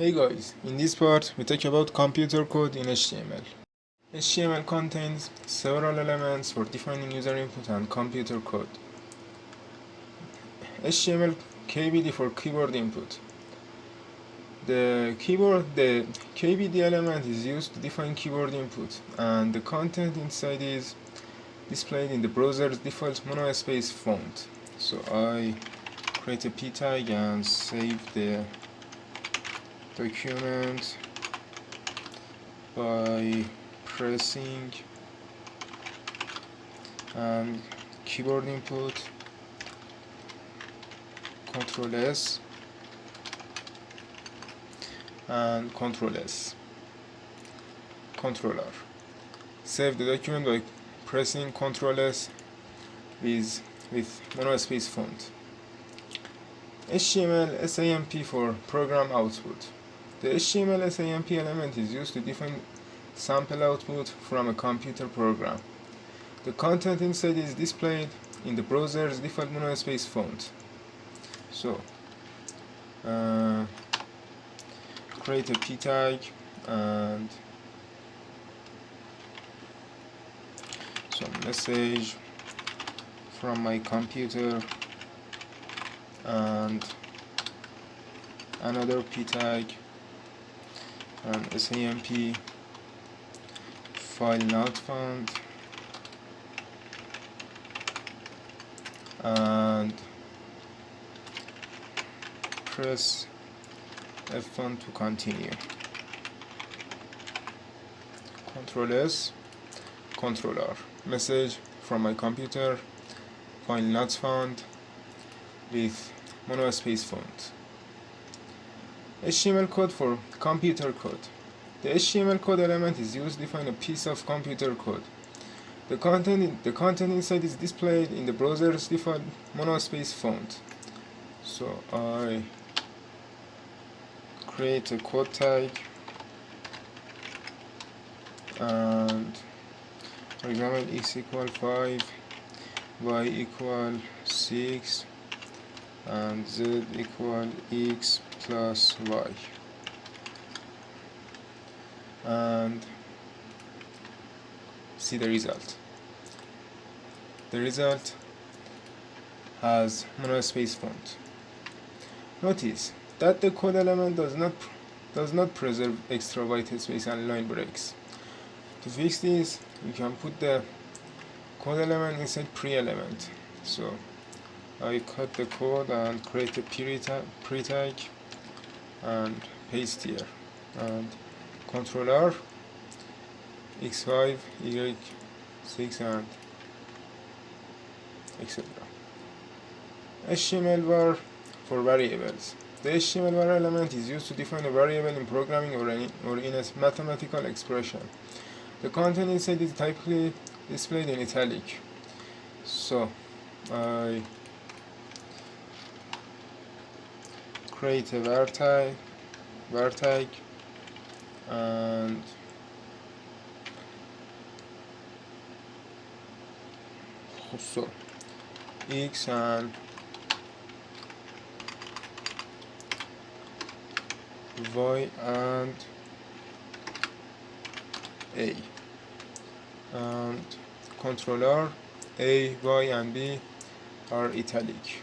Hey guys, in this part we talk about computer code in HTML. HTML contains several elements for defining user input and computer code. HTML KBD for keyboard input. The KBD element is used to define keyboard input, and the content inside is displayed in the browser's default monospace font. So I create a p tag and save the document by pressing and keyboard input Ctrl S and Ctrl S, Ctrl R. Save the document by pressing Ctrl S with monospace font. HTML SAMP for program output. The HTML SAMP element is used to define sample output from a computer program. The content inside is displayed in the browser's default monospace font. So, create a p tag and some message from my computer and another p tag and SAMP file not found and press F1 to continue. Ctrl S, Ctrl R. Message from my computer, file not found with monospace font. HTML code for computer code. The HTML code element is used to define a piece of computer code. The content inside is displayed in the browser's default monospace font. So I create a code tag and, for example, x equal 5, y equal 6 and z equal x plus y, and see the result. The result has monospace font. Notice that the code element does not preserve extra white space and line breaks. To fix this, you can put the code element inside Preelement. So I cut the code and create a pre tag and paste here, and Ctrl R, x5, y6 and etc. HTML var for variables. The HTML var element is used to define a variable in programming or in a mathematical expression. The content inside is typically displayed in italic. So I create a var tag and so x and y and a, and Ctrl R, a, y and b are italic.